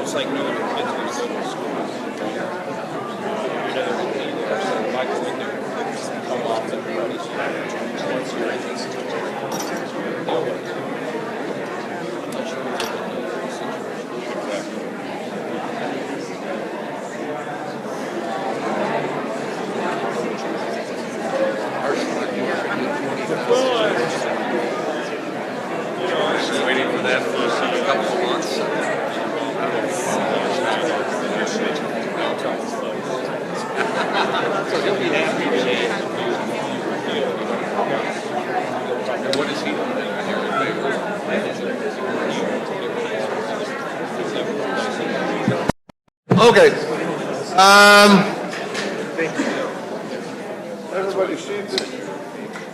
It's like no other kids going to go to school. Like when they're come off everybody's once you're in this situation. I'm not sure what the situation exactly. Waiting for that for a couple of months. He'll be happy with it. And what is he doing? Okay. Everybody seated.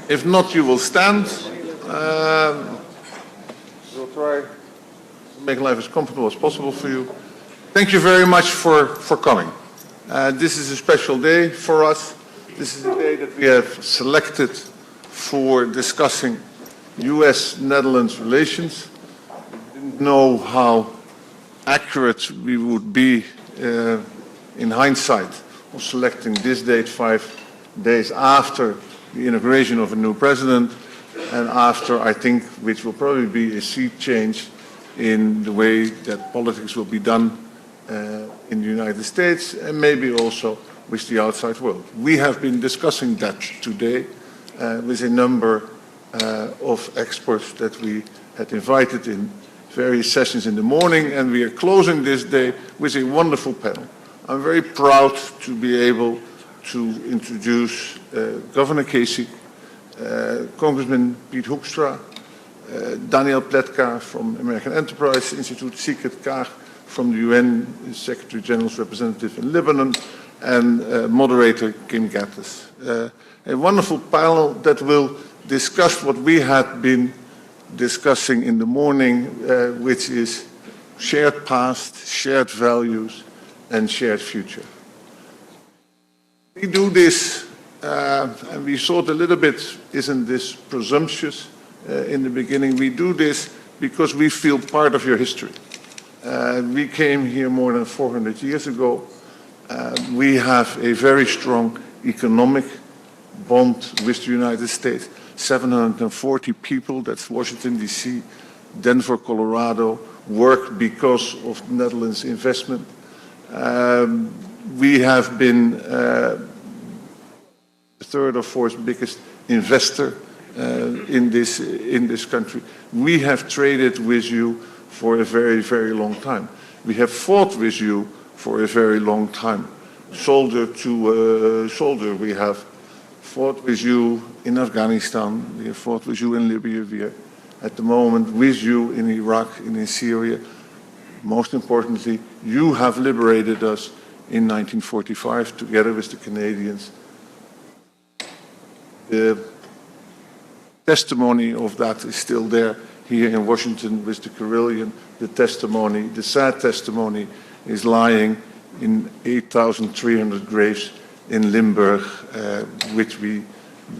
If not, you will stand. We'll try to make life as comfortable as possible for you. Thank you very much for coming. This is a special day for us. This is a day that we have selected for discussing US-Netherlands relations. We didn't know how accurate we would be in hindsight of selecting this date 5 days after the inauguration of a new president and after, I think, which will probably be a sea change in the way that politics will be done in the United States and maybe also with the outside world. We have been discussing that today with a number of experts that we had invited in various sessions in the morning, and we are closing this day with a wonderful panel. I'm very proud to be able to introduce Governor Kasich, Congressman Piet Hoekstra, Daniel Pletka from American Enterprise Institute, Sigrid Kaag from the UN Secretary General's representative in Lebanon, and moderator Kim Gattes. A wonderful panel that will discuss what we had been discussing in the morning, which is shared past, shared values, and shared future. We do this, and we thought a little bit, isn't this presumptuous in the beginning? We do this because we feel part of your history. We came here more than 400 years ago. We have a very strong economic bond with the United States. 740 people, that's Washington, D.C., Denver, Colorado, work because of Netherlands investment. We have been the third or fourth biggest investor in this country. We have traded with you for a very, very long time. We have fought with you for a very long time. Shoulder to shoulder, we have fought with you in Afghanistan, we have fought with you in Libya, we are at the moment with you in Iraq and in Syria. Most importantly, you have liberated us in 1945 together with the Canadians. The testimony of that is still there here in Washington with the Carilion. The testimony, the sad testimony, is lying in 8,300 graves in Limburg, which we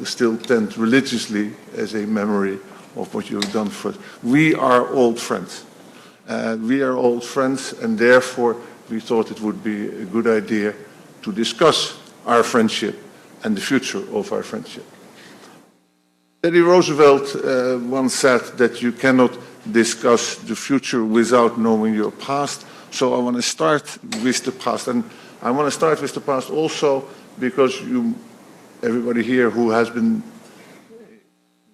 still tend religiously as a memory of what you have done for us. We are old friends. We are old friends, and therefore we thought it would be a good idea to discuss our friendship and the future of our friendship. Teddy Roosevelt once said that you cannot discuss the future without knowing your past. So I want to start with the past. And I want to start with the past also because everybody here who has been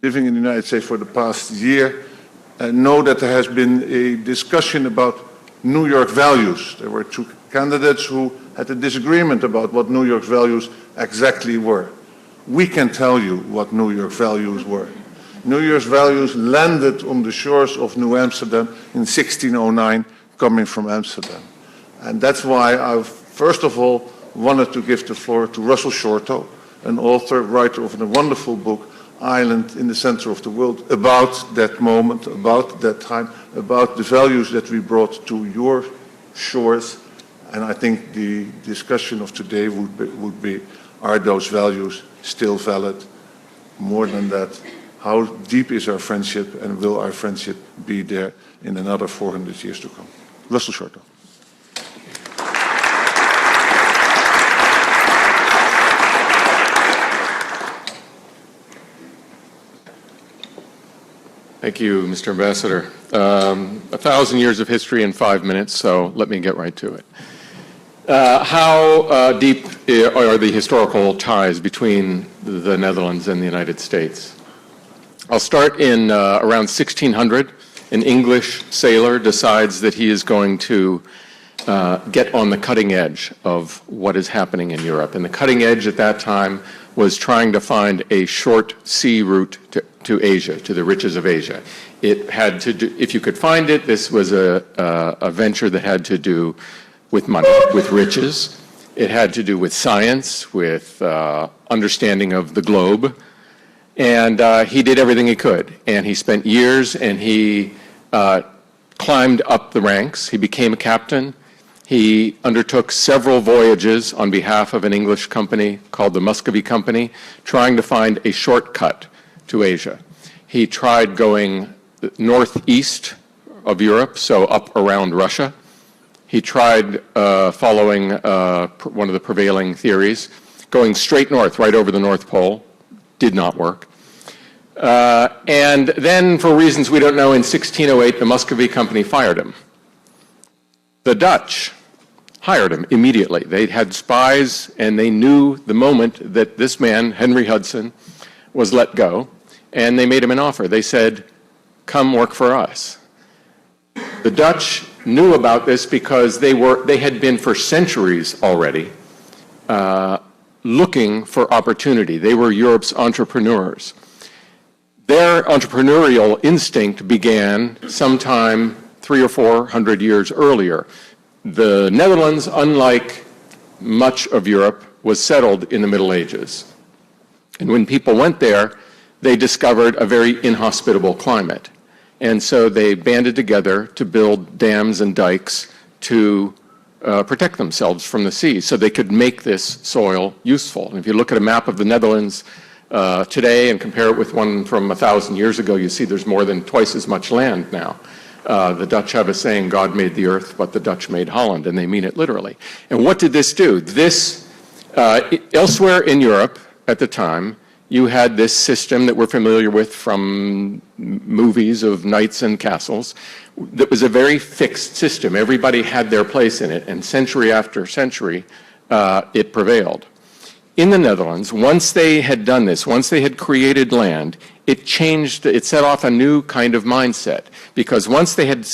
living in the United States for the past year know that there has been a discussion about New York values. There were two candidates who had a disagreement about what New York's values exactly were. We can tell you what New York values were. New York's values landed on the shores of New Amsterdam in 1609, coming from Amsterdam. And that's why I've, first of all, wanted to give the floor to Russell Shorto, an author, writer of a wonderful book, Island in the Center of the World, about that moment, about that time, about the values that we brought to your shores. And I think the discussion of today would be, are those values still valid? More than that, how deep is our friendship, and will our friendship be there in another 400 years to come? Russell Shorto. Thank you, Mr. Ambassador. 1,000 years of history in 5 minutes, so let me get right to it. How deep are the historical ties between the Netherlands and the United States? I'll start in around 1600. An English sailor decides that he is going to get on the cutting edge of what is happening in Europe. And the cutting edge at that time was trying to find a short sea route to Asia, to the riches of Asia. It had to do, if you could find it, this was a venture that had to do with money, with riches. It had to do with science, with understanding of the globe. And he did everything he could. And he spent years, and he climbed up the ranks. He became a captain. He undertook several voyages on behalf of an English company called the Muscovy Company, trying to find a shortcut to Asia. He tried going northeast of Europe, so up around Russia. He tried following one of the prevailing theories, going straight north, right over the North Pole. Did not work. And then, for reasons we don't know, in 1608, the Muscovy Company fired him. The Dutch hired him immediately. They had spies, and they knew the moment that this man, Henry Hudson, was let go, and they made him an offer. They said, come work for us. The Dutch knew about this because they had been for centuries already looking for opportunity. They were Europe's entrepreneurs. Their entrepreneurial instinct began sometime 300 or 400 years earlier. The Netherlands, unlike much of Europe, was settled in the Middle Ages. And when people went there, they discovered a very inhospitable climate. And so they banded together to build dams and dikes to protect themselves from the sea so they could make this soil useful. And if you look at a map of the Netherlands today and compare it with one from 1,000 years ago, you see there's more than twice as much land now. The Dutch have a saying, God made the earth, but the Dutch made Holland, and they mean it literally. And what did this do? This, elsewhere in Europe at the time, you had this system that we're familiar with from movies of knights and castles that was a very fixed system. Everybody had their place in it, and century after century, it prevailed. In the Netherlands, once they had done this, once they had created land, it changed, it set off a new kind of mindset. Because once they had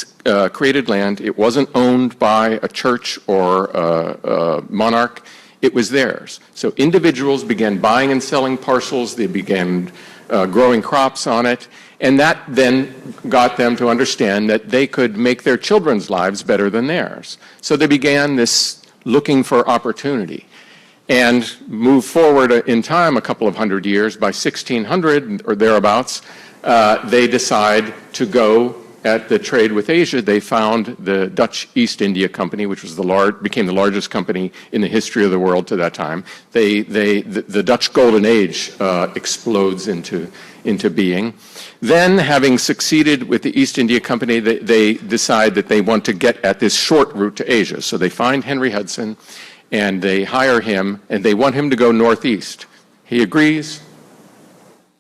created land, it wasn't owned by a church or a monarch, it was theirs. So individuals began buying and selling parcels, they began growing crops on it, and that then got them to understand that they could make their children's lives better than theirs. So they began this looking for opportunity. And move forward in time a couple of hundred years, by 1600 or thereabouts, they decide to go at the trade with Asia. They found the Dutch East India Company, which was became the largest company in the history of the world to that time. The Dutch Golden Age explodes into being. Then, having succeeded with the East India Company, they decide that they want to get at this short route to Asia. So they find Henry Hudson, and they hire him, and they want him to go northeast. He agrees,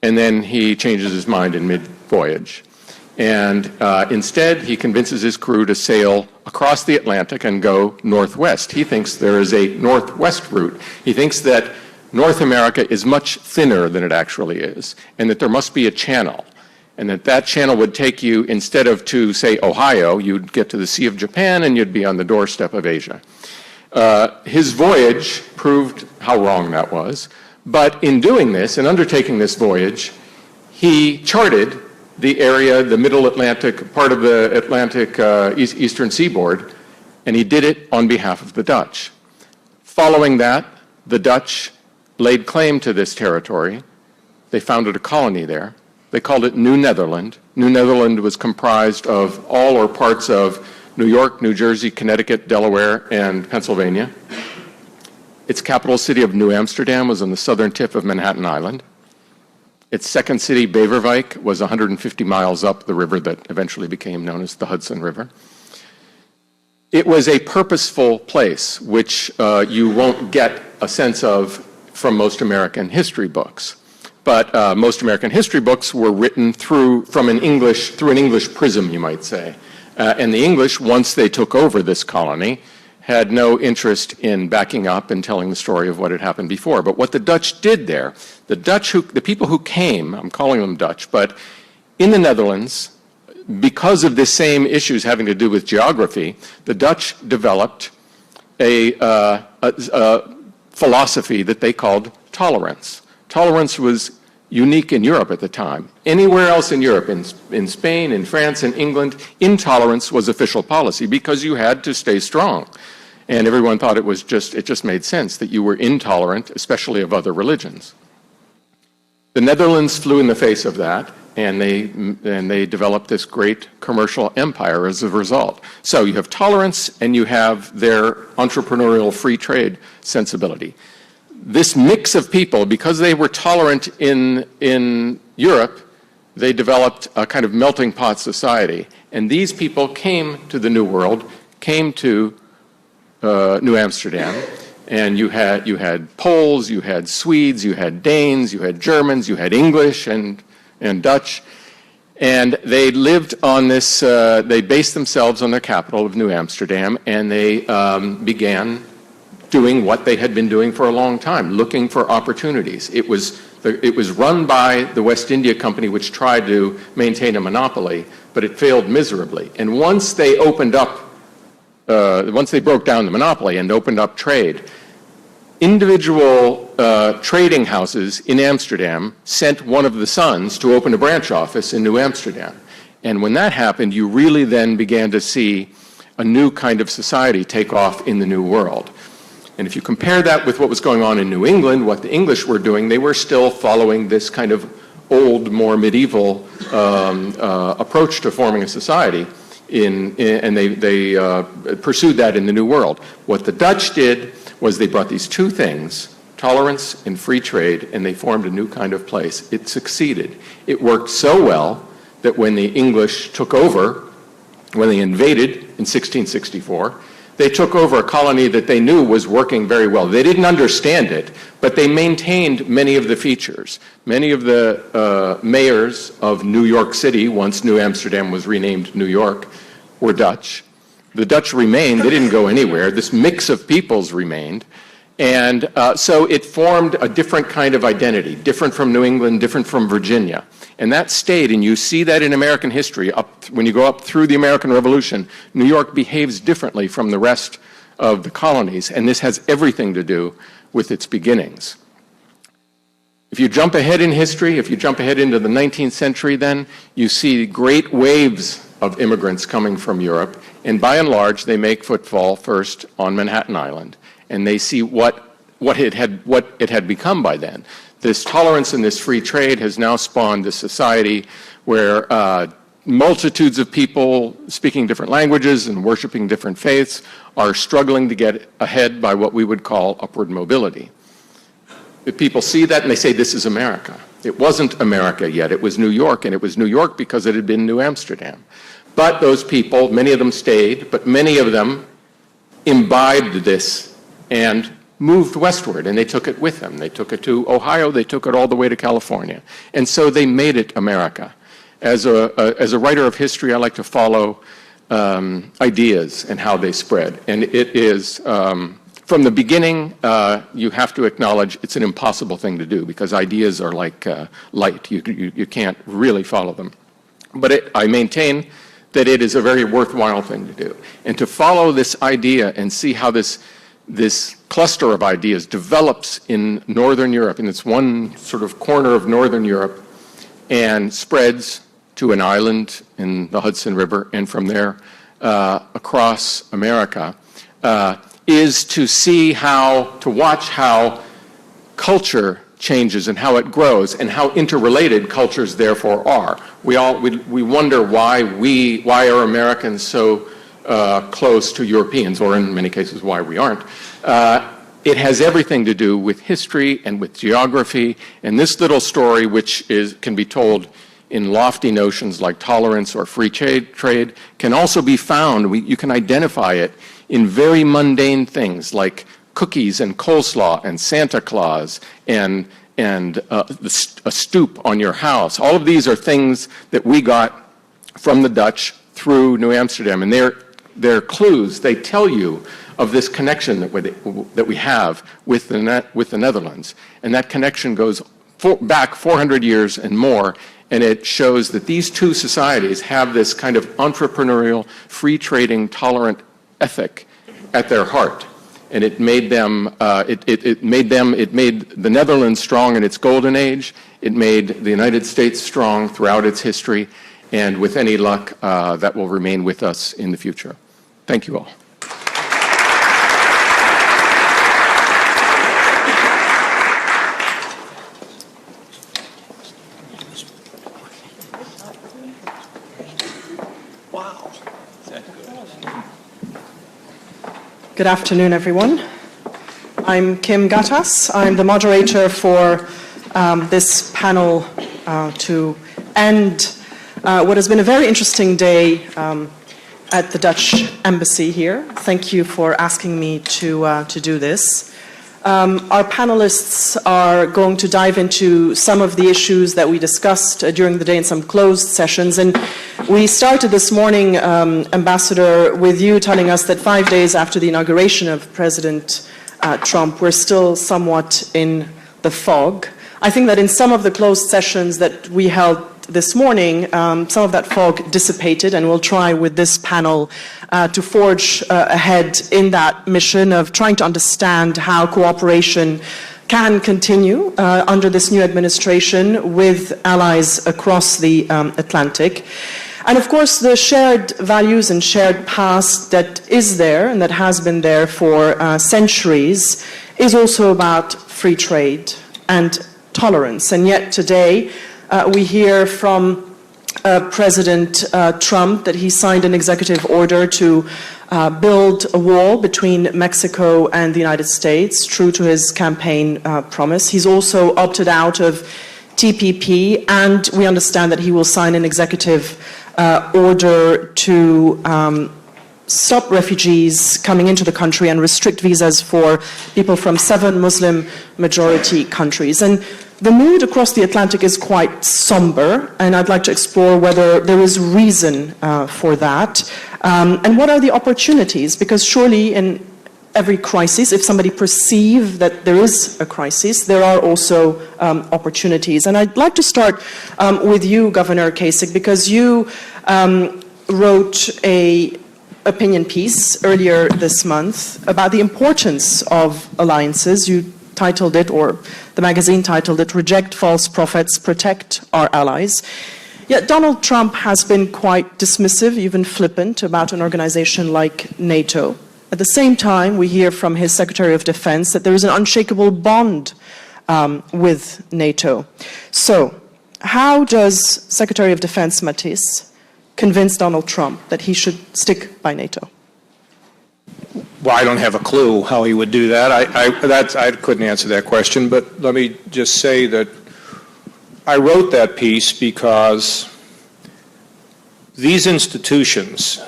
and then he changes his mind in mid-voyage. And instead, he convinces his crew to sail across the Atlantic and go northwest. He thinks there is a northwest route. He thinks that North America is much thinner than it actually is, and that there must be a channel. and that channel would take you, instead of to, say, Ohio, you'd get to the Sea of Japan and you'd be on the doorstep of Asia. His voyage proved how wrong that was, but in doing this, in undertaking this voyage, he charted the area, the middle Atlantic, part of the Atlantic eastern seaboard, and he did it on behalf of the Dutch. Following that, the Dutch laid claim to this territory. They founded a colony there. They called it New Netherland. New Netherland was comprised of all or parts of New York, New Jersey, Connecticut, Delaware, and Pennsylvania. Its capital city of New Amsterdam was on the southern tip of Manhattan Island. Its second city, Beverwijk, was 150 miles up the river that eventually became known as the Hudson River. It was a purposeful place, which you won't get a sense of from most American history books. But most American history books were written through an English prism, you might say. And the English, once they took over this colony, had no interest in backing up and telling the story of what had happened before. But what the Dutch did there, the people who came, I'm calling them Dutch, but in the Netherlands, because of the same issues having to do with geography, the Dutch developed a philosophy that they called tolerance. Tolerance was unique in Europe at the time. Anywhere else in Europe, in Spain, in France, in England, intolerance was official policy because you had to stay strong. And everyone thought it just made sense that you were intolerant, especially of other religions. The Netherlands flew in the face of that, and they developed this great commercial empire as a result. So you have tolerance and you have their entrepreneurial free trade sensibility. This mix of people, because they were tolerant in Europe, they developed a kind of melting pot society. And these people came to the New World, came to New Amsterdam, and you had Poles, you had Swedes, you had Danes, you had Germans, you had English and Dutch, and they lived on this, they based themselves on the capital of New Amsterdam, and they began doing what they had been doing for a long time, looking for opportunities. It was run by the West India Company, which tried to maintain a monopoly, but it failed miserably. And once they opened up, once they broke down the monopoly and opened up trade, individual trading houses in Amsterdam sent one of the sons to open a branch office in New Amsterdam. And when that happened, you really then began to see a new kind of society take off in the New World. And if you compare that with what was going on in New England, what the English were doing, they were still following this kind of old, more medieval approach to forming a society, and they pursued that in the New World. What the Dutch did was they brought these two things, tolerance and free trade, and they formed a new kind of place. It succeeded. It worked so well that when the English took over, when they invaded in 1664, they took over a colony that they knew was working very well. They didn't understand it, but they maintained many of the features. Many of the mayors of New York City, once New Amsterdam was renamed New York, were Dutch. The Dutch remained. They didn't go anywhere. This mix of peoples remained. And so it formed a different kind of identity, different from New England, different from Virginia. And that stayed, and you see that in American history. When you go up through the American Revolution, New York behaves differently from the rest of the colonies, and this has everything to do with its beginnings. If you jump ahead in history, if you jump ahead into the 19th century then, you see great waves of immigrants coming from Europe, and by and large, they make footfall first on Manhattan Island, and they see what it had become by then. This tolerance and this free trade has now spawned a society where multitudes of people speaking different languages and worshiping different faiths are struggling to get ahead by what we would call upward mobility. If people see that and they say, this is America. It wasn't America yet, it was New York, and it was New York because it had been New Amsterdam. But those people, many of them stayed, but many of them imbibed this and moved westward, and they took it with them. They took it to Ohio, they took it all the way to California. And so they made it America. As a writer of history, I like to follow ideas and how they spread. And it is, from the beginning, you have to acknowledge it's an impossible thing to do because ideas are like light. You can't really follow them. But I maintain that it is a very worthwhile thing to do. And to follow this idea and see how this cluster of ideas develops in Northern Europe, in this one sort of corner of Northern Europe, and spreads to an island in the Hudson River, and from there across America, is to watch how culture changes and how it grows and how interrelated cultures therefore are. We wonder why are Americans so close to Europeans, or in many cases why we aren't. It has everything to do with history and with geography, and this little story, which can be told in lofty notions like tolerance or free trade, can also be found, you can identify it in very mundane things like cookies and coleslaw and Santa Claus and a stoop on your house. All of these are things that we got from the Dutch through New Amsterdam, and they're clues. They tell you of this connection that we have with the Netherlands, and that connection goes back 400 years and more, and it shows that these two societies have this kind of entrepreneurial, free trading, tolerant ethic at their heart. And it made them, it made the Netherlands strong in its golden age. It made the United States strong throughout its history. And with any luck, that will remain with us in the future. Thank you all. Good afternoon, everyone. I'm Kim Gattas. I'm the moderator for this panel to end what has been a very interesting day at the Dutch Embassy here. Thank you for asking me to do this. Our panelists are going to dive into some of the issues that we discussed during the day in some closed sessions. And we started this morning, Ambassador, with you telling us that 5 days after the inauguration of President Trump, we're still somewhat in the fog. I think that in some of the closed sessions that we held this morning, some of that fog dissipated, and we'll try with this panel to forge ahead in that mission of trying to understand how cooperation can continue under this new administration with allies across the Atlantic. And of course, the shared values and shared past that is there and that has been there for centuries is also about free trade and tolerance. And yet today, we hear from President Trump that he signed an executive order to build a wall between Mexico and the United States, true to his campaign promise. He's also opted out of TPP, and we understand that he will sign an executive order to stop refugees coming into the country and restrict visas for people from 7 Muslim-majority countries. And the mood across the Atlantic is quite somber, and I'd like to explore whether there is reason for that. And what are the opportunities? Because surely in every crisis, if somebody perceives that there is a crisis, there are also opportunities. And I'd like to start with you, Governor Kasich, because you wrote an opinion piece earlier this month about the importance of alliances. You titled it, or the magazine titled it, "Reject False Prophets, Protect Our Allies." Yet Donald Trump has been quite dismissive, even flippant, about an organization like NATO. At the same time, we hear from his Secretary of Defense that there is an unshakable bond with NATO. So, how does Secretary of Defense Mattis convince Donald Trump that he should stick by NATO? Well, I don't have a clue how he would do that. I couldn't answer that question, but let me just say that I wrote that piece because these institutions,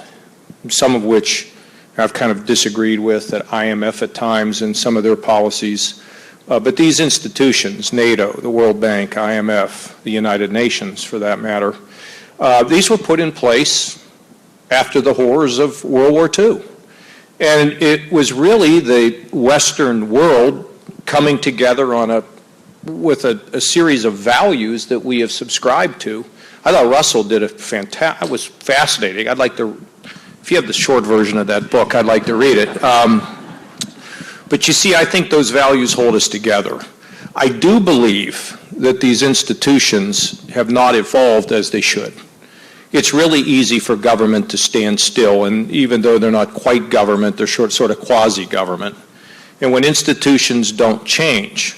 some of which I've kind of disagreed with at IMF at times and some of their policies, but these institutions, NATO, the World Bank, IMF, the United Nations for that matter, these were put in place after the horrors of World War II. And it was really the Western world coming together with a series of values that we have subscribed to I thought Russell did a fantastic, it was fascinating. I'd like to, if you have the short version of that book, I'd like to read it. But you see, I think those values hold us together. I do believe that these institutions have not evolved as they should. It's really easy for government to stand still, and even though they're not quite government, they're sort of quasi-government. And when institutions don't change,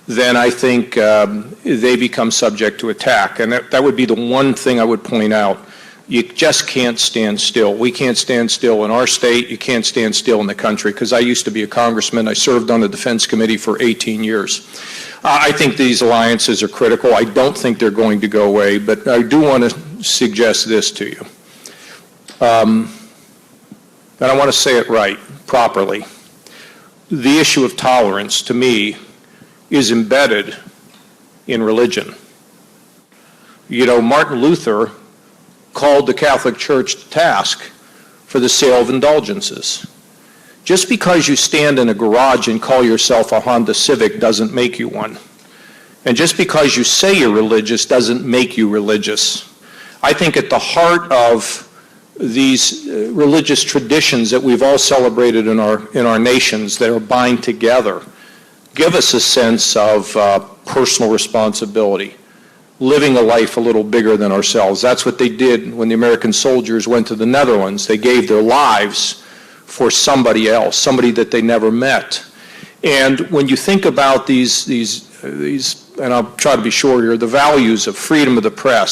then I think they become subject to attack. And that would be the one thing I would point out. You just can't stand still. We can't stand still in our state. You can't stand still in the country, because I used to be a congressman. I served on the Defense Committee for 18 years. I think these alliances are critical. I don't think they're going to go away, but I do want to suggest this to you. And I want to say it right, properly. The issue of tolerance, to me, is embedded in religion. You know, Martin Luther called the Catholic Church to task for the sale of indulgences. Just because you stand in a garage and call yourself a Honda Civic doesn't make you one. And just because you say you're religious doesn't make you religious. I think at the heart of these religious traditions that we've all celebrated in our nations that are bind together give us a sense of personal responsibility, living a life a little bigger than ourselves. That's what they did when the American soldiers went to the Netherlands. They gave their lives for somebody else, somebody that they never met. And when you think about these, and I'll try to be short here, the values of freedom of the press,